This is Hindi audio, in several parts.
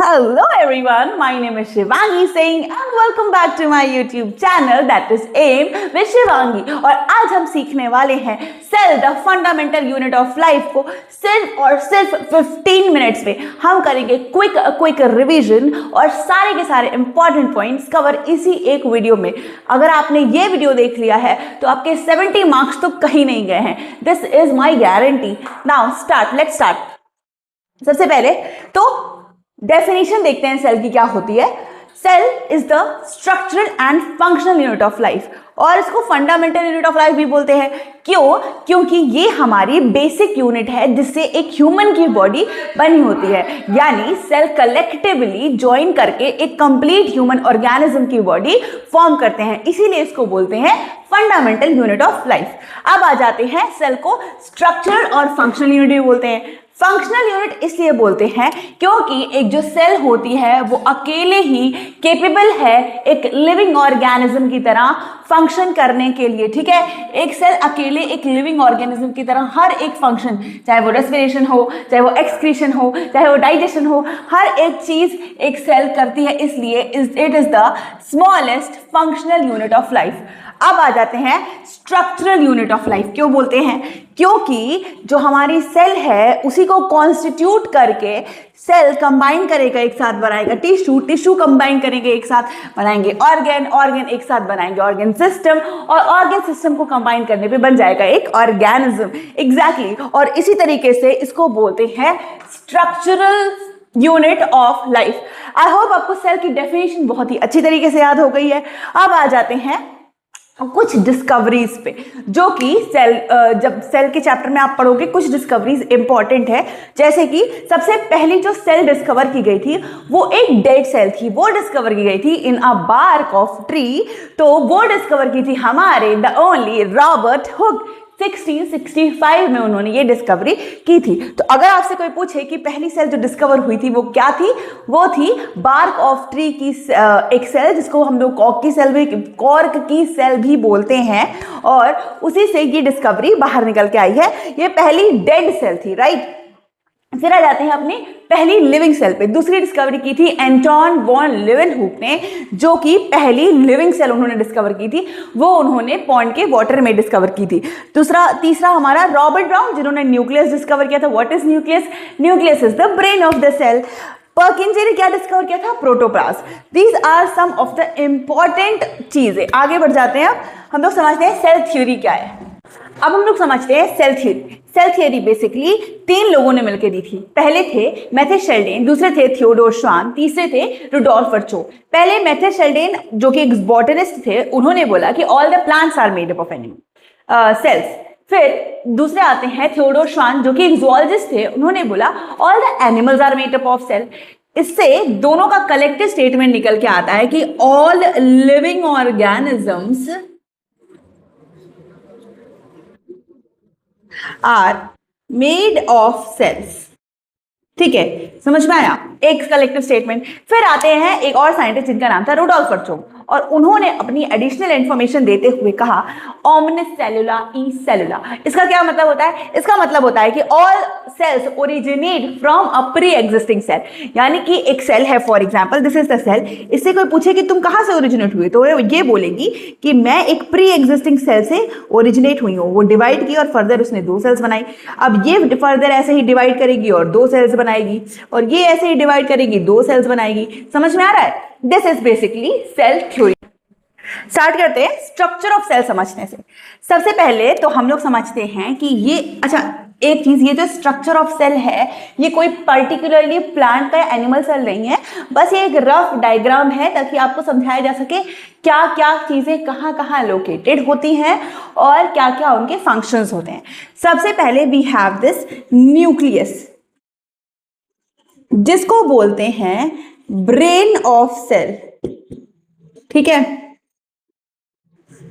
Hello everyone, my name is Shivangi Singh and welcome back to my YouTube channel that is AIM with Shivangi। और आज हम सीखने वाले हैं cell the fundamental unit of life को सिर्फ और सिर्फ 15 मिनट्स में। हम करेंगे क्विक रिवीजन और सारे के सारे इंपॉर्टेंट पॉइंट्स कवर इसी एक वीडियो में। अगर आपने ये वीडियो देख लिया है तो आपके 70 मार्क्स तो कहीं नहीं गए हैं। This is my guarantee. Now let's start. सबसे पहले तो डेफिनेशन देखते हैं सेल की क्या होती है। Cell is the structural and functional unit of life, और इसको फंडामेंटल यूनिट ऑफ लाइफ भी बोलते हैं। क्यों? क्योंकि ये हमारी बेसिक यूनिट है जिससे एक ह्यूमन की बॉडी बनी होती है। यानी सेल कलेक्टिवली ज्वाइन करके एक कंप्लीट ह्यूमन ऑर्गेनिज्म की बॉडी फॉर्म करते हैं, इसीलिए इसको बोलते हैं फंडामेंटल यूनिट ऑफ लाइफ। अब आ जाते हैं सेल को स्ट्रक्चरल और फंक्शनल यूनिट भी बोलते हैं। फंक्शनल यूनिट इसलिए बोलते हैं क्योंकि एक जो सेल होती है वो अकेले ही केपेबल है एक लिविंग ऑर्गेनिज्म की तरह फंक्शन करने के लिए। ठीक है, एक सेल अकेले एक लिविंग ऑर्गेनिज्म की तरह हर एक फंक्शन, चाहे वो रेस्पिरेशन हो, चाहे वो एक्सक्रीशन हो, चाहे वो डाइजेशन हो, हर एक चीज एक सेल करती है, इसलिए it is the smallest functional unit of life. अब आ जाते हैं स्ट्रक्चरल यूनिट ऑफ लाइफ। क्यों बोलते हैं? क्योंकि जो हमारी सेल है उसी को कॉन्स्टिट्यूट करके सेल कंबाइन करेगा, एक साथ बनाएगा टिश्यू कंबाइन करेंगे, एक साथ बनाएंगे ऑर्गन एक साथ बनाएंगे ऑर्गन सिस्टम, और ऑर्गन सिस्टम को कंबाइन करने पे बन जाएगा एक ऑर्गेनिज्म। एग्जैक्टली। और इसी तरीके से इसको बोलते हैं structural unit of life. I hope आपको सेल की डेफिनेशन बहुत ही अच्छी तरीके से याद हो गई है। अब आ जाते हैं कुछ डिस्कवरीज पे, जो कि जब सेल के चैप्टर में आप पढ़ोगे कुछ डिस्कवरीज इंपॉर्टेंट है। जैसे कि सबसे पहली जो सेल डिस्कवर की गई थी वो एक डेड सेल थी, वो डिस्कवर की गई थी इन अ बार्क ऑफ ट्री। तो वो डिस्कवर की थी हमारे द ओनली रॉबर्ट हुक। 1665 में उन्होंने ये डिस्कवरी की थी। तो अगर आपसे कोई पूछे कि पहली सेल जो डिस्कवर हुई थी वो क्या थी, वो थी बार्क ऑफ ट्री की एक सेल, जिसको हम लोग कॉर्क की सेल भी बोलते हैं, और उसी से ये डिस्कवरी बाहर निकल के आई है। ये पहली डेड सेल थी, राइट। फिर आ जाते हैं अपनी पहली लिविंग सेल पे। दूसरी डिस्कवरी की थी एंटोन वॉन लीवेनहुक ने, जो कि पहली लिविंग सेल उन्होंने डिस्कवर की थी, वो उन्होंने पॉन्ड के वाटर में डिस्कवर की थी। तीसरा हमारा रॉबर्ट ब्राउन, जिन्होंने न्यूक्लियस डिस्कवर किया था। What is nucleus? Nucleus is the brain of the cell. Perkins ने क्या डिस्कवर किया था? Protoplasm. These are some of the important चीजें। आगे बढ़ जाते हैं। अब हम लोग समझते हैं सेल थ्योरी क्या है। अब हम लोग समझते हैं cell theory. Cell theory basically 3 लोगों ने मिलकर दी थी। पहले थे मेथेशेल्डेन, दूसरे थे थियोडोर श्वान, तीसरे थे रुडोल्फ वर्चो। पहले मेथेशेल्डेन, जो कि एक बॉटनिस्ट थे, उन्होंने बोला कि all the plants are made up of animal cells. फिर दूसरे आते हैं थियोडोर श्वान, जो कि एक जूलॉजिस्ट थे, उन्होंने बोला all the animals are made up of cell. इससे दोनों का कलेक्टिव स्टेटमेंट निकल के आता है कि all living organisms are made of cells. ठीक है, समझ में आया? एक कलेक्टिव स्टेटमेंट। फिर आते हैं एक और साइंटिस्ट जिनका नाम था रुडोल्फ वर्चो, और उन्होंने अपनी एडिशनल इंफॉर्मेशन देते हुए कहा ओमनिस सेलुला ई सेलुला। इसका क्या मतलब होता है? इसका मतलब होता है कि all cells originate from a pre existing cell. यानी कि एक सेल है, for example this is the cell, इससे कोई पूछे कि तुम कहां से ओरिजिनेट हुए, तो ये बोलेगी कि मैं एक प्री एग्जिस्टिंग सेल से ओरिजिनेट हुई हूं। वो डिवाइड की और फर्दर उसने 2 सेल्स बनाई। अब ये फर्दर ऐसे ही डिवाइड करेगी और 2 सेल्स बनाएगी, और ये ऐसे ही डिवाइड करेगी 2 सेल्स बनाएगी। समझ में आ रहा है? This is basically cell theory. Start करते हैं स्ट्रक्चर ऑफ सेल समझने से। सबसे पहले तो हम लोग समझते हैं कि ये, अच्छा एक चीज, ये जो स्ट्रक्चर ऑफ सेल है ये कोई पर्टिकुलरली प्लांट का एनिमल सेल नहीं है, बस ये एक रफ डायग्राम है ताकि आपको समझाया जा सके क्या क्या चीजें कहाँ कहाँ लोकेटेड होती हैं और क्या क्या उनके फंक्शंस होते हैं। सबसे पहले वी हैव दिस न्यूक्लियस, जिसको बोलते हैं ब्रेन ऑफ सेल। ठीक है,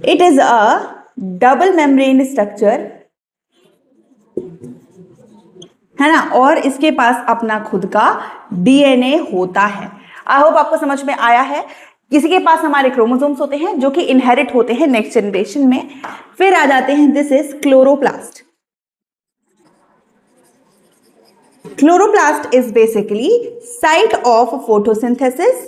it is a double membrane structure, है ना, और इसके पास अपना खुद का डीएनए होता है। आई होप आपको समझ में आया है। किसी के पास हमारे क्रोमोसोम्स होते हैं जो कि इनहेरिट होते हैं नेक्स्ट जनरेशन में। फिर आ जाते हैं this is chloroplast. Chloroplast is basically site of photosynthesis.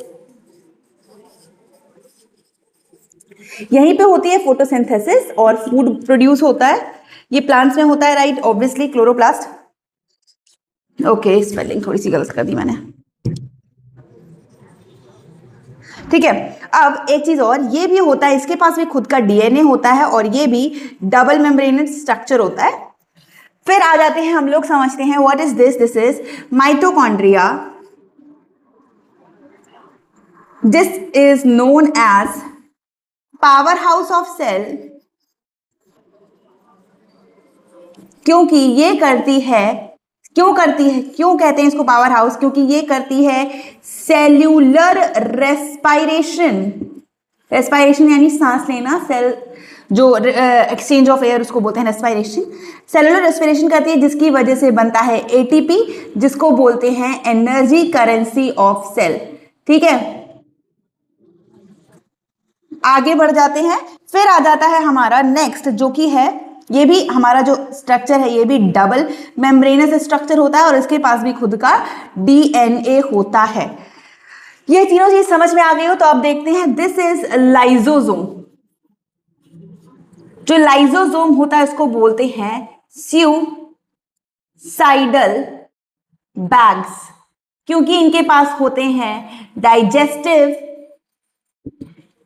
यहीं पे होती है फोटोसिंथेसिस और फूड प्रोड्यूस होता है, ये प्लांट्स में होता है, right, obviously chloroplast. Okay, spelling थोड़ी सी गलत कर दी मैंने, ठीक है। अब एक चीज और, ये भी होता है, इसके पास भी खुद का डीएनए होता है और ये भी डबल मेम्ब्रेनस स्ट्रक्चर होता है। फिर आ जाते हैं हम लोग, समझते हैं what is this. This is mitochondria. This is known as power house of cell, क्योंकि ये करती है, क्यों कहते हैं इसको पावर हाउस, क्योंकि ये करती है सेल्यूलर रेस्पायरेशन। रेस्पायरेशन यानी सांस लेना, सेल जो एक्सचेंज ऑफ एयर उसको बोलते हैं रेस्पायरेशन। सेलुलर रेस्पिरेशन करती है जिसकी वजह से बनता है एटीपी, जिसको बोलते हैं एनर्जी करेंसी ऑफ सेल, ठीक है। आगे बढ़ जाते हैं, फिर आ जाता है हमारा नेक्स्ट, जो कि है, ये भी हमारा जो स्ट्रक्चर है ये भी डबल मेम्ब्रेनस स्ट्रक्चर होता है और इसके पास भी खुद का डीएनए होता है। ये तीनों चीज समझ में आ गई हो तो अब देखते हैं, दिस इज लाइजोसोम। जो लाइजोसोम होता है इसको बोलते हैं स्यूसाइडल बैग्स, क्योंकि इनके पास होते हैं डाइजेस्टिव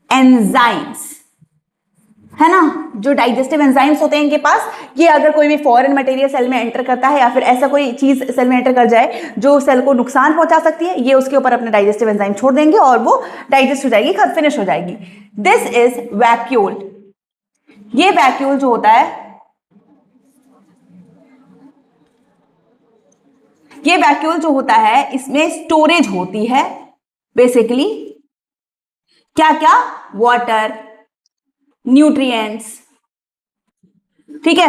एंजाइम्स, है ना। जो डाइजेस्टिव एंजाइम्स होते हैं इनके पास, ये अगर कोई भी फॉरेन मटेरियल सेल में एंटर करता है या फिर ऐसा कोई चीज सेल में एंटर कर जाए जो सेल को नुकसान पहुंचा सकती है, ये उसके ऊपर अपने डाइजेस्टिव एंजाइम छोड़ देंगे और वो डाइजेस्ट हो जाएगी, फिनिश हो जाएगी। This is vacuole. ये वैक्यूल जो होता है, ये वैक्यूल जो होता है इसमें स्टोरेज होती है बेसिकली क्या क्या, वाटर, न्यूट्रिएंट्स, ठीक है।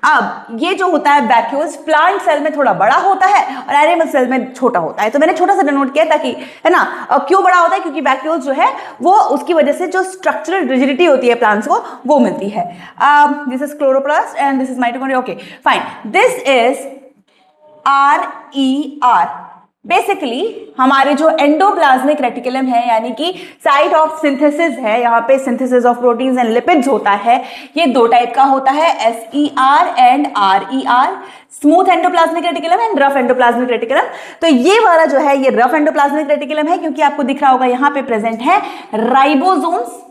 अब ये जो होता है वैक्यूल्स, प्लांट सेल में थोड़ा बड़ा होता है और एनिमल सेल में छोटा होता है, तो मैंने छोटा सा डिनोट किया ताकि, है ना। अब क्यों बड़ा होता है, क्योंकि वैक्यूल्स जो है वो उसकी वजह से जो स्ट्रक्चरल रिजिडिटी होती है प्लांट्स को वो मिलती है। This is chloroplast and this is mitochondria. Okay fine, this is RER। Basically हमारे जो एंडोप्लाज्मिक रेटिकुलम है, यानी कि साइट ऑफ सिंथेसिस है, यहाँ पे synthesis of proteins and lipids होता है। ये दो टाइप का होता है, SER and RER, smooth endoplasmic reticulum and rough endoplasmic reticulum. तो ये वाला जो है ये रफ एंडोप्लाज्मिक रेटिकुलम है, क्योंकि आपको दिख रहा होगा यहाँ पे प्रेजेंट है राइबोसोम्स,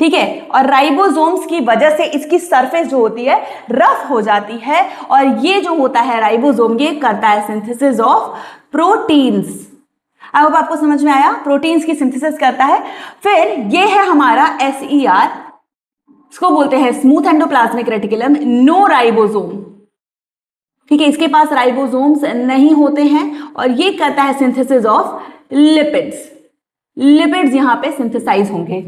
ठीक है। और राइबोसोम्स की वजह से इसकी सरफेस जो होती है रफ हो जाती है और ये जो होता है राइबोसोम, ये करता है सिंथेसिस ऑफ प्रोटीन्स। अब आपको समझ में आया, प्रोटीन्स की सिंथेसिस करता है। फिर ये है हमारा SER, इसको बोलते हैं smooth endoplasmic reticulum, no ribosome, ठीक है। इसके पास राइबोसोम्स नहीं होते हैं और ये करता है सिंथेसिस ऑफ लिपिड्स। लिपिड्स यहां पे सिंथेसाइज होंगे।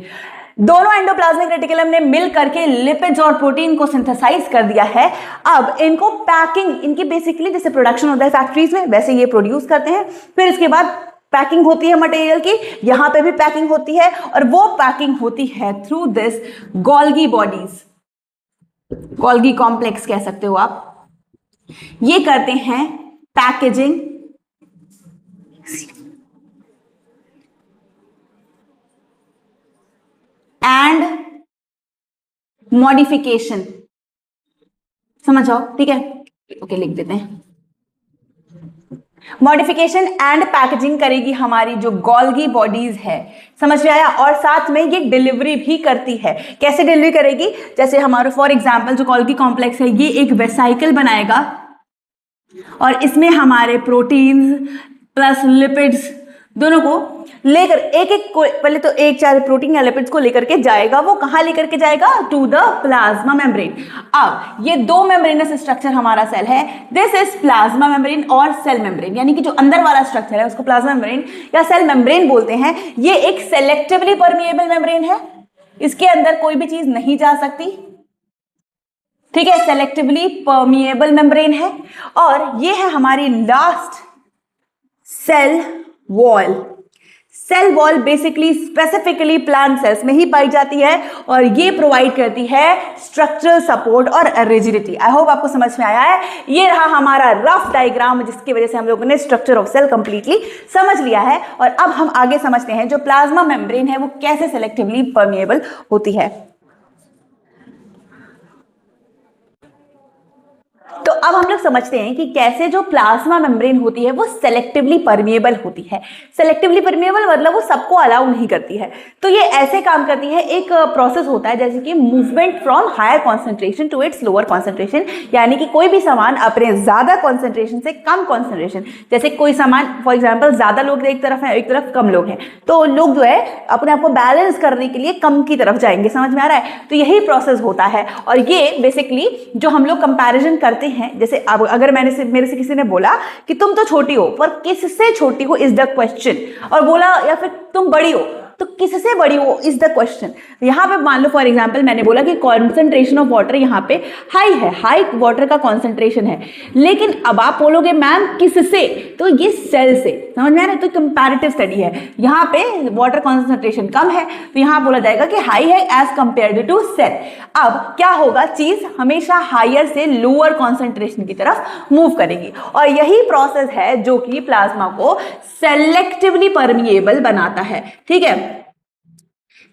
दोनों एंडोप्लाज्मिक रेटिकुलम ने मिल करके लिपिड्स और प्रोटीन को सिंथेसाइज कर दिया है। अब इनको पैकिंग, इनकी बेसिकली जैसे प्रोडक्शन होता है फैक्ट्रीज में, वैसे ये प्रोड्यूस करते हैं। फिर इसके बाद पैकिंग होती है मटेरियल की, यहां पे भी पैकिंग होती है और वो पैकिंग होती है through this Golgi bodies, Golgi complex कह सकते हो आप। ये करते हैं पैकेजिंग, एंड मॉडिफिकेशन, समझ आओ, ठीक है। ओके लिख देते हैं, मॉडिफिकेशन एंड पैकेजिंग करेगी हमारी जो गोल्गी बॉडीज है, समझ में आया। और साथ में ये डिलीवरी भी करती है। कैसे डिलीवरी करेगी, जैसे हमारा फॉर एग्जांपल जो गोल्गी कॉम्प्लेक्स है, ये एक वेसाइकल बनाएगा और इसमें हमारे प्रोटीन्स प्लस लिपिड्स दोनों को लेकर एक को, पहले तो एक चार प्रोटीन या लिपिड्स को लेकर के जाएगा। वो कहां लेकर के जाएगा, टू द प्लाज्मा मेम्ब्रेन। अब ये दो मेम्ब्रेनस स्ट्रक्चर हमारा सेल है, दिस इज प्लाज्मा मेम्ब्रेन और सेल मेम्ब्रेन, यानी कि जो अंदर वाला स्ट्रक्चर है उसको प्लाज्मा मेम्ब्रेन या सेल मेम्ब्रेन बोलते हैं। ये एक सेलेक्टिवली परमिएबल मेम्ब्रेन है, इसके अंदर कोई भी चीज नहीं जा सकती, ठीक है। सेलेक्टिवली परमिएबल मेम्ब्रेन है। और ये है हमारी last cell wall. Cell wall basically specifically plant cells में ही पाई जाती है और ये प्रोवाइड करती है स्ट्रक्चरल सपोर्ट और रिजिडिटी। आई होप आपको समझ में आया है। ये रहा हमारा रफ डायग्राम जिसकी वजह से हम लोगों ने स्ट्रक्चर ऑफ सेल कंप्लीटली समझ लिया है। और अब हम आगे समझते हैं जो प्लाज्मा मेम्ब्रेन है वो कैसे सेलेक्टिवली परमिएबल होती है। तो अब हम लोग समझते हैं कि कैसे जो प्लाज्मा मेम्ब्रेन होती है वो सेलेक्टिवली परमिएबल होती है। सेलेक्टिवली परमिएबल मतलब वो सबको अलाउ नहीं करती है। तो ये ऐसे काम करती है, एक प्रोसेस होता है जैसे कि movement from higher concentration to its lower concentration, यानी कि कोई भी सामान अपने ज्यादा कॉन्सेंट्रेशन से कम कॉन्सेंट्रेशन, जैसे कोई सामान फॉर एग्जाम्पल ज्यादा लोग एक तरफ है एक तरफ कम लोग हैं, तो लोग जो है अपने आप को बैलेंस करने के लिए कम की तरफ जाएंगे। समझ में आ रहा है? तो यही प्रोसेस होता है और ये बेसिकली जो हम लोग कंपैरिजन करते हैं, जैसे अब अगर मेरे से किसी ने बोला कि तुम तो छोटी हो, पर किससे छोटी हो इज द क्वेश्चन, और बोला या फिर तुम बड़ी हो तो किससे बड़ी हो इज द क्वेश्चन। यहाँ पे मान लो फॉर एग्जांपल मैंने बोला कि कॉन्सेंट्रेशन ऑफ वाटर यहाँ पे हाई है, हाई वाटर का कॉन्सेंट्रेशन है, लेकिन अब आप बोलोगे मैम किससे, तो ये सेल से। समझ में आ रहा है? तो कंपैरेटिव स्टडी है, यहाँ पे वाटर कॉन्सेंट्रेशन कम है तो यहाँ बोला जाएगा कि हाई है एज कंपेयर्ड टू सेल। अब क्या होगा, चीज हमेशा हायर से लोअर कॉन्सेंट्रेशन की तरफ मूव करेगी और यही प्रोसेस है जो कि प्लाज्मा को सेलेक्टिवली परमिएबल बनाता है। ठीक है,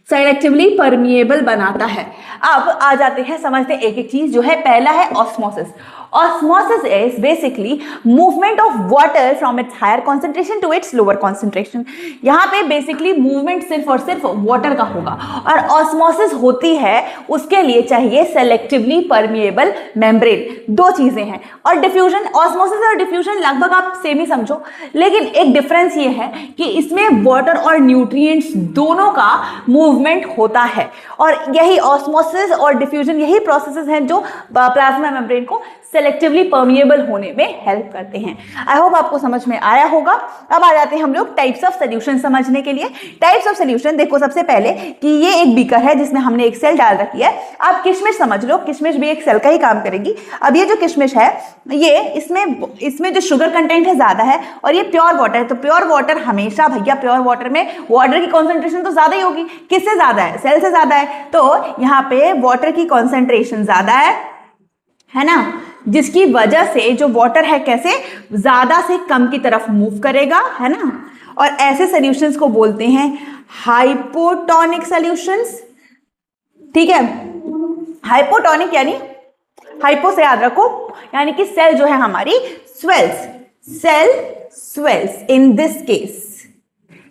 सेलेक्टिवली परमिएबल बनाता है। अब आ जाते हैं, समझते हैं एक एक चीज। जो है पहला है osmosis. Osmosis is basically movement of water from its higher concentration to its lower concentration। यहाँ पे बेसिकली मूवमेंट सिर्फ और सिर्फ वाटर का होगा और ऑस्मोसिस होती है उसके लिए चाहिए सेलेक्टिवली परमिएबल मेम्ब्रेन। दो चीजें हैं। और डिफ्यूजन, ऑस्मोसिस और डिफ्यूजन लगभग आप सेम ही समझो, लेकिन एक डिफरेंस ये है कि इसमें वाटर और न्यूट्रिएंट्स दोनों का मूवमेंट होता है और यही ऑस्मोसिस और डिफ्यूजन यही प्रोसेसेस हैं जो प्लाज्मा मेम्ब्रेन को सेलेक्टिवली परमिएबल होने में हेल्प करते हैं। आई होप आपको समझ में आया होगा। अब आ जाते हैं हम लोग टाइप्स ऑफ सोल्यूशन समझने के लिए। टाइप्स ऑफ सोल्यूशन देखो, सबसे पहले कि ये एक बीकर है जिसमें हमने एक सेल डाल रखी है। आप किशमिश समझ लो, किशमिश भी एक सेल का ही काम करेगी। अब ये जो किशमिश है ये इसमें जो शुगर कंटेंट है ज्यादा है और ये प्योर वाटर है, तो प्योर वाटर हमेशा भैया प्योर वाटर में वाटर की कॉन्सेंट्रेशन तो ज्यादा ही होगी। किससे ज्यादा है? सेल से ज्यादा है, तो यहाँ पे वाटर की कॉन्सेंट्रेशन ज्यादा है ना, जिसकी वजह से जो वाटर है कैसे ज्यादा से कम की तरफ मूव करेगा, है ना। और ऐसे सॉल्यूशंस को बोलते हैं हाइपोटोनिक सॉल्यूशंस। ठीक है, हाइपोटोनिक यानी हाइपो से याद रखो, यानी कि सेल जो है हमारी swells, cell swells in this case.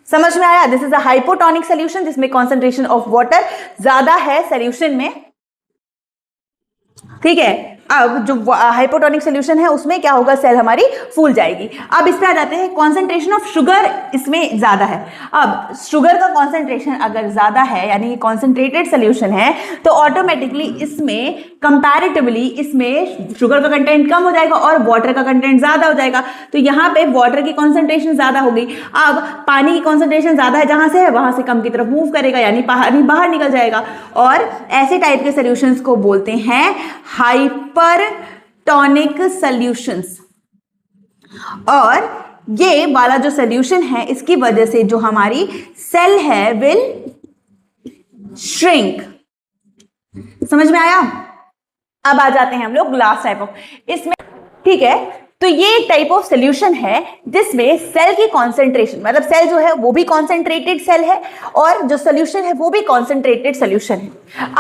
समझ में आया? This is a hypotonic solution जिसमें कॉन्सेंट्रेशन ऑफ वाटर ज्यादा है सॉल्यूशन में। ठीक है, अब जो हाइपोटोनिक सॉल्यूशन है उसमें क्या होगा, सेल हमारी फूल जाएगी। अब इस पे आ जाते हैं, कॉन्सेंट्रेशन ऑफ शुगर इसमें ज्यादा है। अब शुगर का कॉन्सेंट्रेशन अगर ज्यादा है यानी कॉन्सेंट्रेटेड सॉल्यूशन है तो ऑटोमेटिकली इसमें कंपैरेटिवली इसमें शुगर का कंटेंट कम हो जाएगा और वाटर का कंटेंट ज्यादा हो जाएगा। तो यहाँ पे वाटर की कॉन्सेंट्रेशन ज्यादा हो गई। अब पानी की कॉन्सेंट्रेशन ज्यादा है, जहां से है वहां से कम की तरफ मूव करेगा यानी पानी बाहर निकल जाएगा। और ऐसे टाइप के सॉल्यूशंस को बोलते हैं हाइपरटोनिक सॉल्यूशंस। और ये वाला जो सॉल्यूशन है इसकी वजह से जो हमारी सेल है विल श्रिंक। समझ में आया? अब आ जाते हैं हम लोग लास्ट टाइप ऑफ इसमें। ठीक है, तो ये एक टाइप ऑफ सॉल्यूशन है जिसमें सेल की कॉन्सेंट्रेशन, मतलब सेल जो है वो भी कॉन्सेंट्रेटेड सेल है और जो सॉल्यूशन है वो भी कॉन्सेंट्रेटेड सॉल्यूशन है।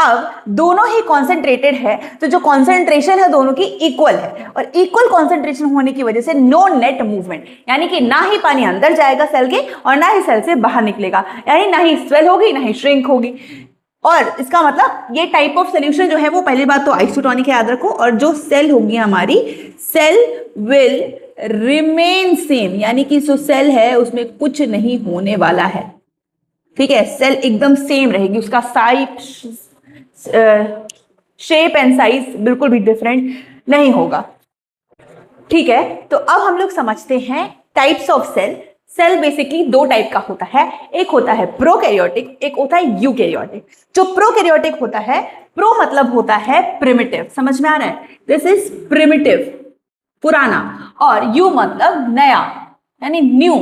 अब दोनों ही कॉन्सेंट्रेटेड है तो जो कॉन्सेंट्रेशन है दोनों की इक्वल है और इक्वल कॉन्सेंट्रेशन होने की वजह से नो नेट मूवमेंट, यानी कि ना ही पानी अंदर जाएगा सेल के और ना ही सेल से बाहर निकलेगा, यानी ना ही स्वेल होगी ना ही श्रिंक होगी। और इसका मतलब ये टाइप ऑफ सॉल्यूशन जो है वो पहली बात तो आइसोटोनिक है, याद रखो। और जो सेल होगी हमारी, सेल विल रिमेन सेम, यानी कि जो सेल है उसमें कुछ नहीं होने वाला है। ठीक है, सेल एकदम सेम रहेगी, उसका साइज, शेप एंड साइज बिल्कुल भी डिफरेंट नहीं होगा। ठीक है, तो अब हम लोग समझते हैं types of cell. Cell basically दो टाइप का होता है, एक होता है प्रोकैरियोटिक, एक होता है यूकैरियोटिक। जो प्रोकैरियोटिक होता है, प्रो मतलब होता है प्रिमिटिव, समझ में आ रहा है, दिस इज प्रिमिटिव, पुराना, और यू मतलब नया यानी न्यू,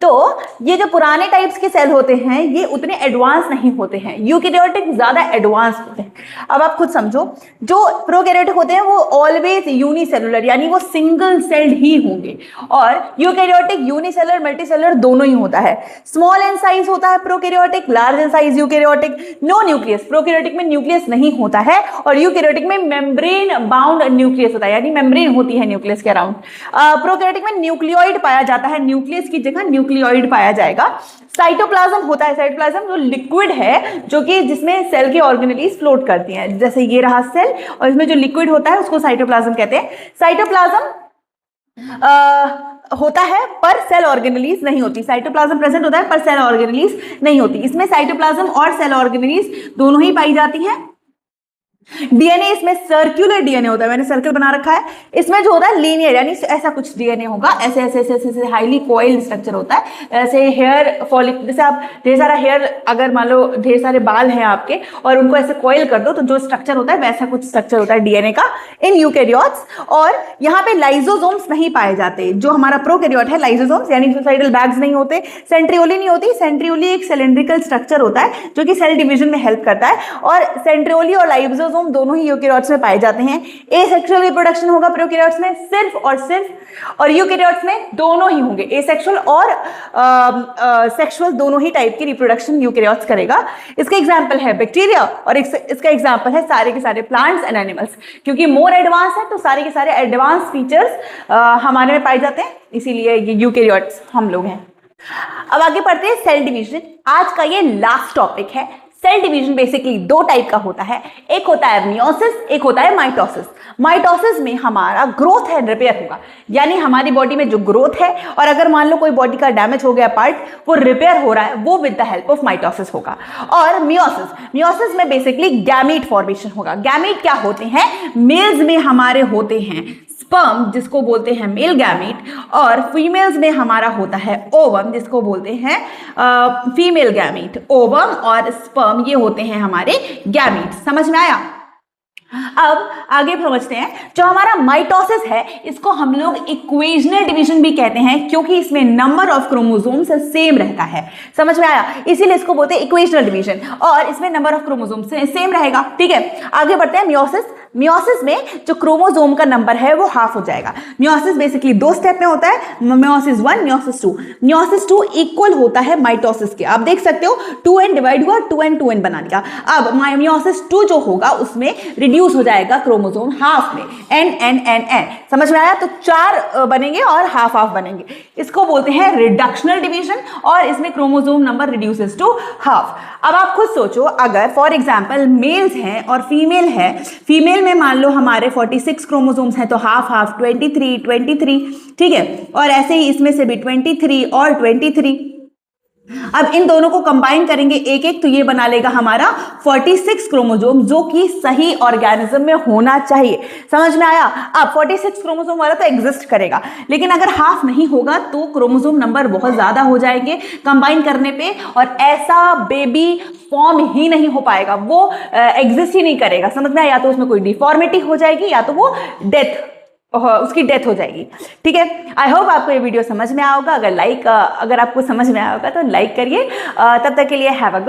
तो ये जो पुराने टाइप्स के सेल होते हैं ये उतने एडवांस नहीं होते हैं, यूकैरियोटिक ज्यादा एडवांस होते हैं। अब आप खुद समझो, जो प्रोकैरियोटिक होते हैं वो ऑलवेज यूनिसेलुलर यानी वो सिंगल सेल्ड ही होंगे, और यूकैरियोटिक यूनिसेलुलर मल्टीसेलुलर दोनों ही होता है। स्मॉल इन साइज होता है prokaryotic, large in size eukaryotic. No nucleus, prokaryotic में न्यूक्लियस नहीं होता है, और यूकैरियोटिक में मेम्ब्रेन बाउंड न्यूक्लियस होता है यानी मेम्ब्रेन होती है न्यूक्लियस के अराउंड। प्रोकैरियोटिक में न्यूक्लियोइड पाया जाता है, न्यूक्लियस की जगह न्यूक्लियोइड पाया जाएगा। साइटोप्लाज्म होता है, साइटोप्लाज्म जो लिक्विड है जो कि जिसमें सेल के ऑर्गेनेलीज फ्लोट करती हैं, जैसे ये रहा सेल और इसमें जो लिक्विड होता है उसको साइटोप्लाज्म कहते हैं। साइटोप्लाज्म होता है पर सेल ऑर्गेनेलीज नहीं होती, साइटोप्लाज्म प्रेजेंट होता है पर सेल ऑर्गेनेलीज नहीं होती। इसमें साइटोप्लाज्म और सेल ऑर्गेनेलीज दोनों ही पाई जाती हैं। डीएनए इसमें सर्कुलर डीएनए होता है, मैंने सर्कल बना रखा है। इसमें जो होता है लीनियर यानी ऐसा कुछ डीएनए होगा, ऐसे ऐसे ऐसे ऐसे हाईली कॉइल्ड स्ट्रक्चर होता है। ऐसे हेयर फॉलिक, जैसे आप ढेर सारा हेयर, अगर मान लो ढेर सारे बाल हैं आपके और उनको ऐसे कॉइल कर दो तो जो स्ट्रक्चर होता है वैसा कुछ स्ट्रक्चर होता है डीएनए का इन यूकैरियोट्स। और यहाँ पे लाइजोसोम्स नहीं पाए जाते। जो हमारा प्रोकैरियोट है लाइजोसोम्स यानी सुसाइडल बैग्स नहीं होते, सेंट्रियोली नहीं होती। सेंट्रियोली एक सिलिंड्रिकल स्ट्रक्चर होता है जो कि सेल डिवीजन में हेल्प करता है, और सेंट्रियोली और लाइजोसोम दोनों ही यूकैरियोट्स में पाए जाते हैं। एसेक्सुअल रिप्रोडक्शन होगा प्रोकैरियोट्स में सिर्फ और सिर्फ, और यूकैरियोट्स में दोनों ही होंगे, एसेक्सुअल और सेक्सुअल दोनों ही टाइप की रिप्रोडक्शन यूकैरियोट्स करेगा। इसका एग्जांपल है बैक्टीरिया और इसका एग्जांपल है सारे के सारे प्लांट्स एंड एनिमल्स। क्योंकि मोर एडवांस है तो सारे के सारे एडवांस फीचर्स हमारे में पाए जाते हैं, इसीलिए ये यूकैरियोट्स हम लोग हैं। अब आगे पढ़ते हैं सेल डिवीजन। आज का ये लास्ट टॉपिक है। सेल डिवीजन बेसिकली दो टाइप का होता है, एक होता है मियोसिस, एक होता है माइटोसिस। माइटोसिस में हमारा ग्रोथ एंड रिपेयर होगा, यानी हमारी बॉडी में जो ग्रोथ है और अगर मान लो कोई बॉडी का डैमेज हो गया पार्ट, वो रिपेयर हो रहा है, वो with the help of mitosis होगा। और मियोसिस में बेसिकली गैमीट फॉर्मेशन होगा। गैमीट क्या होते हैं? मेल्स में हमारे होते हैं स्पर्म जिसको बोलते हैं मेल गैमीट, और फीमेल्स में हमारा होता है ओवम जिसको बोलते हैं फीमेल गैमीट। ओवम और स्पर्म ये होते हैं हमारे गैमीट। समझ में आया? अब आगे समझते हैं। जो हमारा माइटोसिस है इसको हम लोग इक्वेशनल डिवीजन भी कहते हैं, क्योंकि इसमें नंबर ऑफ क्रोमोसोम्स सेम रहता है। समझ में आया? इसीलिए इसको बोलते हैं इक्वेशनल डिवीजन, और इसमें नंबर ऑफ क्रोमोसोम्स सेम रहेगा। ठीक है, आगे बढ़ते हैं। मियोसिस में जो क्रोमोसोम का नंबर है वो हाफ हो जाएगा। मियोसिस बेसिकली दो स्टेप में होता है, मियोसिस 1, मियोसिस 2। मियोसिस 2 इक्वल होता है माइटोसिस के। आप देख सकते हो 2n डिवाइड हुआ, 2n बना दिया। अब मियोसिस 2 जो होगा उसमें रिड्यूस हो जाएगा क्रोमोसोम हाफ में, n। समझ में आया? तो 4 बनेंगे और हाफ बनेंगे। इसको बोलते हैं रिडक्शनल डिवीजन, और इसमें chromosome number reduces to half. अब आप खुद सोचो, अगर फॉर एग्जाम्पल मेल्स हैं और फीमेल है, फीमेल में मान लो हमारे 46 क्रोमोसोम्स हैं तो हाफ 23। ठीक है, और ऐसे ही इसमें से भी 23 और 23। अब इन दोनों को कंबाइन करेंगे एक एक, तो ये बना लेगा हमारा 46 क्रोमोसोम, जो कि सही ऑर्गेनिज्म में होना चाहिए। समझ में आया? अब 46 क्रोमोसोम वाला तो एग्जिस्ट करेगा, लेकिन अगर हाफ नहीं होगा तो क्रोमोसोम नंबर बहुत ज्यादा हो जाएंगे कंबाइन करने पे, और ऐसा बेबी फॉर्म ही नहीं हो पाएगा, वो एग्जिस्ट ही नहीं करेगा। समझ में आया? या तो उसमें कोई डिफॉर्मिटी हो जाएगी या तो वो उसकी डेथ हो जाएगी। ठीक है, आई होप आपको ये वीडियो समझ में आया होगा। अगर आपको समझ में आया होगा तो लाइक करिए। तब तक के लिए हैव अ गुड